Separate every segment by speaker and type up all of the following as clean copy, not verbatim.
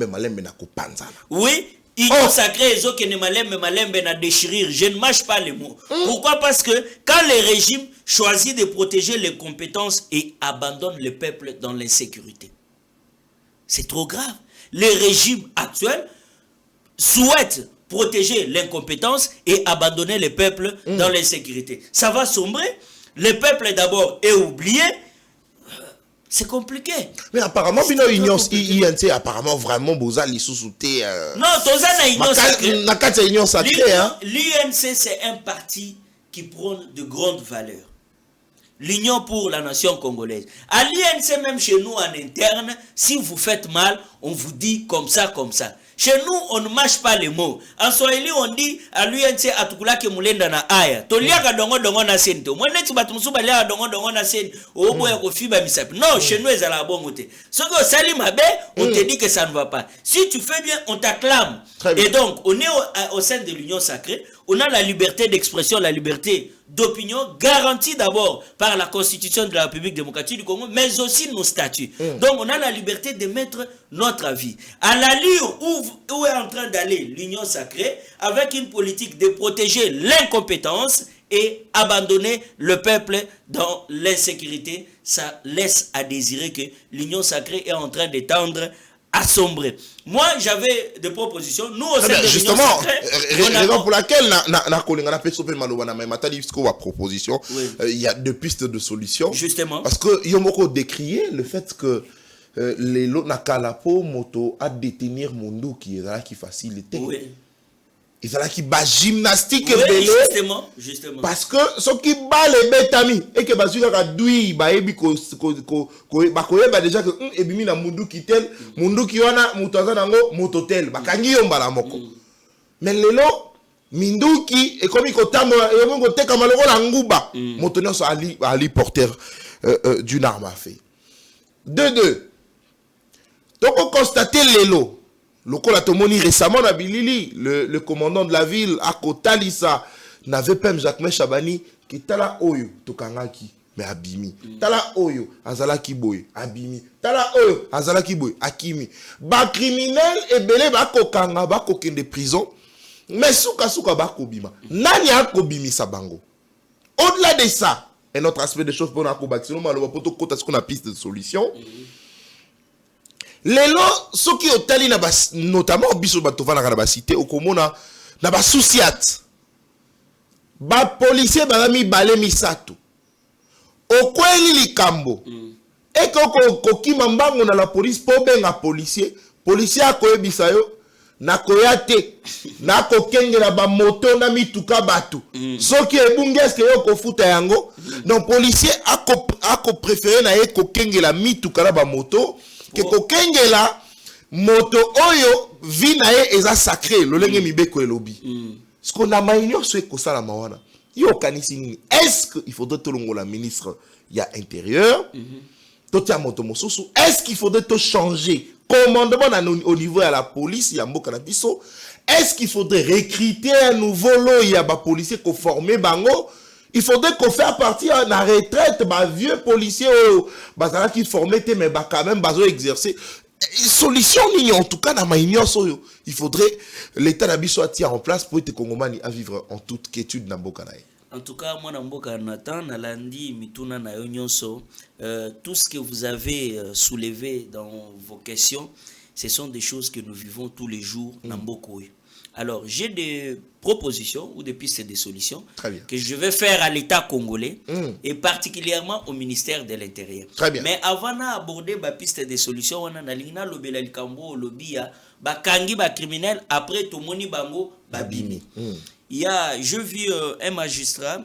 Speaker 1: malembe na kopanzana.
Speaker 2: Oui, union sacrée et que ne malembe na déchirir. Je ne mâche pas les mots. Pourquoi? Parce que quand le régime choisit de protéger les compétences et abandonne le peuple dans l'insécurité, c'est trop grave. Le régime actuel souhaite protéger l'incompétence et abandonner le peuple dans l'insécurité. Ça va sombrer. Le peuple d'abord est oublié. C'est compliqué.
Speaker 1: Mais apparemment, l'union INC, apparemment, vraiment, Boza, l'issouté.
Speaker 2: Non, Tozana Union Sacrée.
Speaker 1: Nakata Union Sacrée, hein.
Speaker 2: L'UNC, c'est un parti qui prône de grandes valeurs. L'Union pour la nation congolaise. À l'UNC, même chez nous en interne, si vous faites mal, on vous dit comme ça, comme ça. Chez nous, on ne mâche pas les mots. En Swahili, on dit à l'UNC atukula ke mulenda na aya. Toliaka dongo dongo na sente. Mwene tibatumusu balia dongo dongo na sente. Obo ya kofiba misapi. Non, chez nous, ils ont la bonne côté. Ce que Salim Abe, on te dit que ça ne va pas. Si tu fais bien, on t'acclame. Et donc, on est au sein de l'Union sacrée. On a la liberté d'expression, la liberté d'opinion, garantie d'abord par la Constitution de la République démocratique du Congo, mais aussi nos statuts. Donc, on a la liberté de mettre notre avis. À l'allure où est en train d'aller l'Union sacrée, avec une politique de protéger l'incompétence et abandonner le peuple dans l'insécurité, ça laisse à désirer que l'Union sacrée est en train de tendre assombrer. Moi, j'avais des propositions. Nous, au sein de
Speaker 1: justement, raison pour laquelle proposition, il y a deux pistes de solutions.
Speaker 2: Justement.
Speaker 1: Parce que Yomoko décriait le fait que les lots nakalapo moto à détenir Mundu qui est là qui facilite.
Speaker 2: Oui.
Speaker 1: Ils sont là qui bat gymnastique
Speaker 2: oui, justement.
Speaker 1: Parce que ceux qui bat les bétamis et que bazuka ka dui ba ebi ko ba koyeba déjà que ebimi na mundu kitel mundu ki wana mutaza nango mototel ba kangi yombala moko. Mais lelo minduki et comme il kotambola et mongo teka maloko la nguba motonyo so ali porteur d'une arme à feu. Donc on constate lelo. Lokola Tomoni récemment na Bilili, le commandant de la ville Akotalisa n'avait pas Jacques Chabani qui tala oyo tokangaki mais abimi. Tala oyo azalaki boy abimi. Tala oyo azalaki boy akimi. Ba criminel et belé ba kokanga ba kokende prison mais souka ba kobima. Nani akobimi sa bango. Au-delà de ça, un autre aspect des choses pour na kobaki sinon maloba poto kota ce qu'on a piste de solution. Lelo ceux qui ont tali notamment biso batovana na ba cité okomona na ba souciat ba policier balami balé misato okweli likambo et ko kima mbango na la police po benga policier akoyebisa yo na koyate na kokengela ba moto na mituka batu soki ebungeske yo kofuta yango donc policier ako préférer na ye kokengela mituka na ba moto que kokengela moto oyo vina ye eza sacré lolenge mibeko elobi ce qu'on a maïnio c'est ko sala mawana yo kanisi nini est-ce que il faudrait tolongo la ministre ya intérieur totia moto mosusu est-ce qu'il faudrait to changer commandement au niveau de la police ya mboka na biso est-ce qu'il faudrait recruter un nouveau lot ya ba policier ko former bango. Il faudrait qu'on fasse partie à la retraite, bah vieux policiers, bah ça qui formé mais bah quand même bah exercer. Solution en tout cas dans ma ignorance, il faudrait l'État d'Abi soit tiré en place pour être congomani à vivre en toute quiétude dans Bokanaï.
Speaker 2: En tout cas, moi dans Bokanatan, Nalandi, Mituna na Yonyonso, tout ce que vous avez soulevé dans vos questions, ce sont des choses que nous vivons tous les jours dans Bokoy. Alors, j'ai des propositions ou des pistes de solutions que je vais faire à l'État congolais et particulièrement au ministère de l'Intérieur. Mais avant d'aborder ma piste de solutions, on a l'Ina Lobela Likambo, Lobia, Bakangi, criminel, après Tomoni Bango, Babimi. Je vis un magistrat,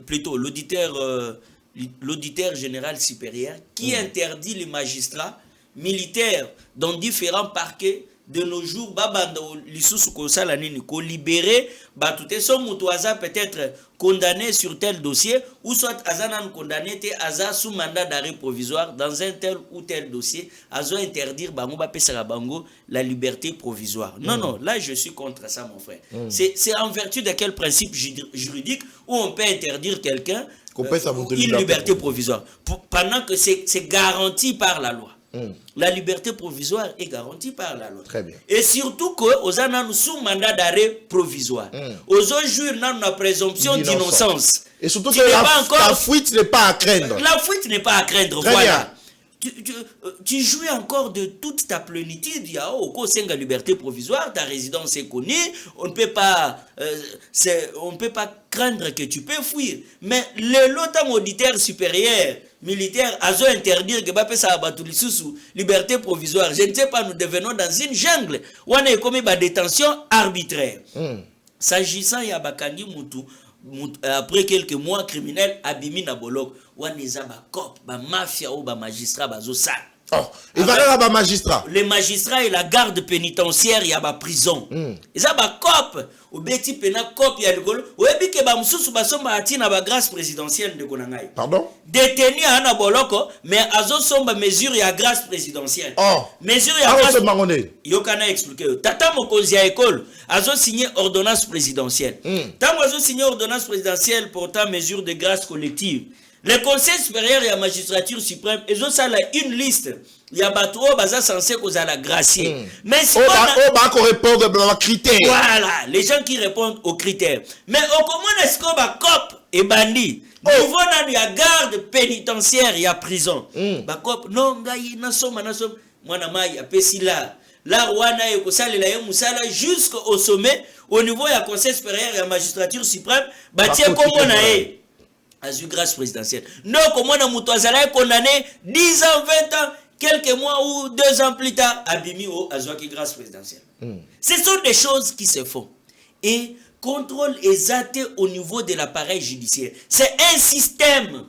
Speaker 2: plutôt l'auditeur général supérieur, qui interdit les magistrats militaires dans différents parquets de nos jours, libérer, peut-être condamné sur tel dossier, ou soit azanan condamné sous mandat d'arrêt provisoire dans un tel ou tel dossier, azo interdire la liberté provisoire. Non, là je suis contre ça, mon frère. C'est en vertu de quel principe juridique où on peut interdire quelqu'un une liberté provisoire pendant que c'est garanti par la loi. La liberté provisoire est garantie par la loi.
Speaker 1: Très bien.
Speaker 2: Et surtout que aux années sous mandat d'arrêt provisoire. Aux jours nous la présomption d'innocence.
Speaker 1: Et surtout que la fuite n'est pas à craindre.
Speaker 2: La fuite n'est pas à craindre.
Speaker 1: Très
Speaker 2: voilà.
Speaker 1: bien.
Speaker 2: Tu jouis encore de toute ta plénitude. Il y a au sein de la liberté provisoire, ta résidence est connue. On ne peut pas craindre que tu peux fuir. Mais l'autre auditeur supérieur militaire a interdire que ça abattu sous liberté provisoire. Je ne sais pas, nous devenons dans une jungle où on est commis des détention arbitraire. S'agissant de Bakandi Moutou, après quelques mois criminels abimi na bolok waneza ba cop ba mafia ou ba magistrat ba zosa.
Speaker 1: Oh, il va là ba magistrat.
Speaker 2: Les magistrats et la garde pénitentiaire y a ba prison. Ils a ba cop ou beti pena cop ya likolo ou ebi ke ba mususu ba somba atina ba grâce présidentielle de konangai.
Speaker 1: Pardon?
Speaker 2: Détenu à boloko mais azo somba mesure ya grâce présidentielle.
Speaker 1: Oh.
Speaker 2: Mesure ya grâce. Yokana expliquer. Tata mokonzi ya école azo signé ordonnance présidentielle. Tant azo signé ordonnance présidentielle portant mesure de grâce collective. Le Conseil supérieur et la magistrature suprême, ils ont ça là une liste. Il y a battu baza censé cause à la gracier. Mais si
Speaker 1: on répond aux critères.
Speaker 2: Voilà, les gens qui répondent aux critères. Mais au comment est-ce qu'on va cop et bandit? Niveau il y a garde pénitentiaire, il y a prison. Ba cop non ngai na soma mwana mai apesi là. Là wana e ko salela ye musala jusqu'au sommet au niveau ya Conseil supérieur et la magistrature suprême, batie comme on a a eu grâce présidentielle. Non, comme on a moutouazala condamné 10 ans, 20 ans, quelques mois ou 2 ans plus tard, Abimi au Azouaki grâce présidentielle. Ce sont des choses qui se font. Et contrôle exact au niveau de l'appareil judiciaire. C'est un système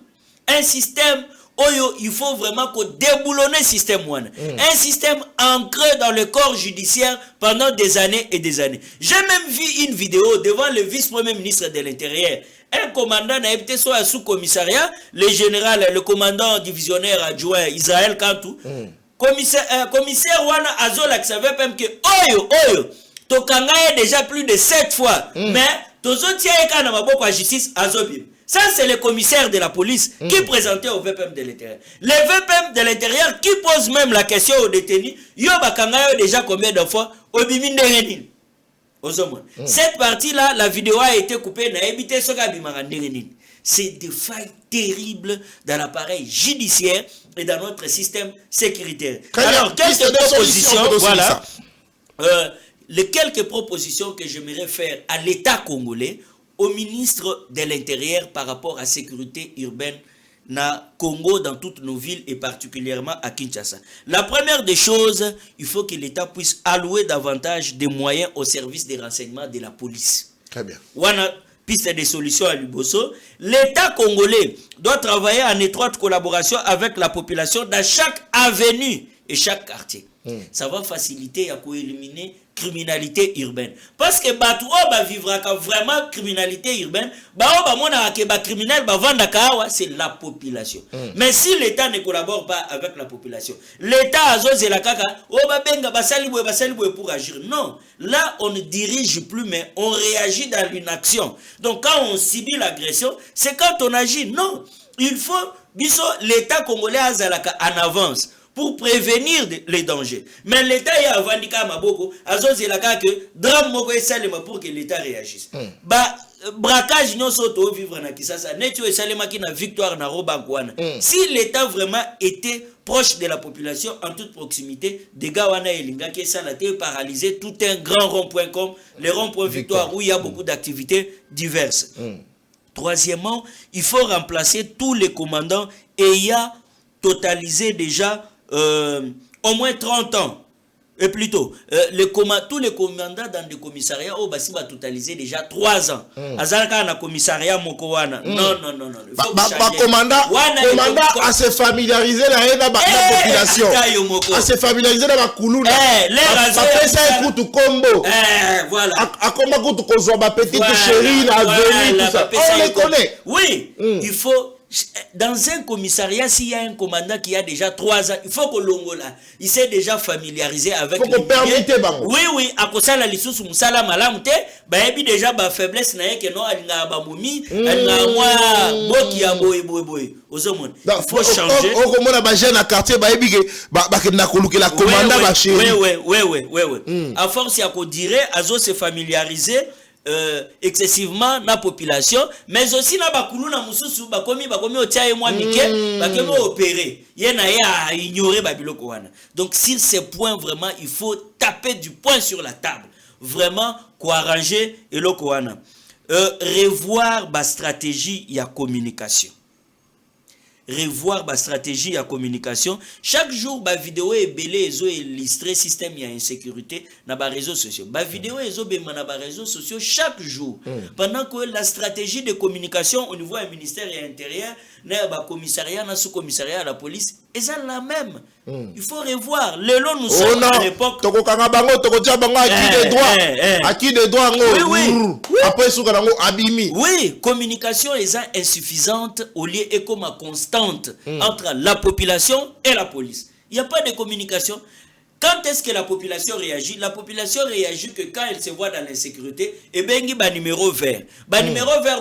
Speaker 2: il faut vraiment qu'on déboulonne le système. Un système ancré dans le corps judiciaire pendant des années et des années. J'ai même vu une vidéo devant le vice-premier ministre de l'Intérieur. Un commandant n'a été soit sous-commissariat, le général, le commandant divisionnaire adjoint Israël Kantou. Commissaire Wana Azola qui savait même que Oyo, Tokanga est déjà plus de 7 fois. Mais Tozotia Eka na maboko à justice Azobim. Ça, c'est le commissaire de la police qui présentait au VPM de l'Intérieur. Le VPM de l'Intérieur qui pose même la question aux détenus, Yo Bakanga déjà combien de fois Obimi Nderenin. Cette partie-là, la vidéo a été coupée. C'est des failles terribles dans l'appareil judiciaire et dans notre système sécuritaire. Alors, quelques propositions, voilà. Les quelques propositions que j'aimerais faire à l'État congolais, au ministre de l'Intérieur par rapport à la sécurité urbaine na Congo, dans toutes nos villes et particulièrement à Kinshasa. La première des choses, il faut que l'État puisse allouer davantage de moyens au service des renseignements de la police.
Speaker 1: Très bien.
Speaker 2: Wana piste des solutions à Luboso. L'État congolais doit travailler en étroite collaboration avec la population dans chaque avenue et chaque quartier. Ça va faciliter à éliminer criminalité urbaine. Parce que Batou va vivre vraiment criminalité urbaine, criminel c'est la population. Mais si l'État ne collabore pas avec la population, l'État a la kaka, pour agir. Non, là on ne dirige plus, mais on réagit dans une action. Donc quand on subit l'agression, c'est quand on agit. Non, il faut l'État congolais en avance pour prévenir les dangers. Mais l'État est avant Maboko, que drame moko esalema pour que l'État réagisse. Braquage non soto vivre na Kisasa, netu esalema ki na victoire na Robankwana. Si l'État vraiment était proche de la population en toute proximité, des gars wana elinga qui salate paralyser tout un grand rond-point comme le rond-point Victoire où il y a beaucoup d'activités diverses. Troisièmement, il faut remplacer tous les commandants ayant totalisé déjà au moins 30 ans. Et plutôt, tous les commandants dans des commissariats, Bassi va totaliser déjà 3 ans. Azalka na commissariat Mokowana. Non.
Speaker 1: Commandant à se familiariser avec la population. À se familiariser avec la Koulouna. Voilà. À comment tu petite chérie, la venue, tout ça. On les connaît.
Speaker 2: Oui, il faut dans un commissariat, s'il y a un commandant qui a déjà 3 ans, il faut que l'ongola, il s'est déjà familiarisé avec
Speaker 1: les permettez bango.
Speaker 2: Oui, à cause de la licence musala malamte, bah et puis déjà ba faiblesse na que non alinga ba momi, alinga moi boki ya boy. Ozomon. Il faut changer.
Speaker 1: Au comment na ba jeune à quartier ba ebi ba na koluke la commandant ba chéri.
Speaker 2: Oui. À force ya ko dire azo se familiariser excessivement na population, mais aussi na bakulu na mususu bakomi otia moi mike bakemo opérer yena ya ignorer babiloko wana. Donc sur ces points vraiment il faut taper du poing sur la table, vraiment ko arranger eloko wana. Revoir ba stratégie ya communication. Revoir ma stratégie à communication. Chaque jour, ma vidéo est belée et illustré système il y a insécurité dans les réseaux sociaux. Ma vidéo est belée dans les réseaux sociaux chaque jour. Pendant que la stratégie de communication au niveau du ministère de l'Intérieur, dans le commissariat, dans le sous-commissariat, la police, est la même. Il faut revoir. Les lots nous sommes à l'époque.
Speaker 1: Acquis de droit. Après,
Speaker 2: oui, communication est insuffisante au lieu et comme constante entre la population et la police. Il n'y a pas de communication. Quand est-ce que la population réagit? La population réagit que quand elle se voit dans l'insécurité, et bien il y a un numéro vert. Numéro vert,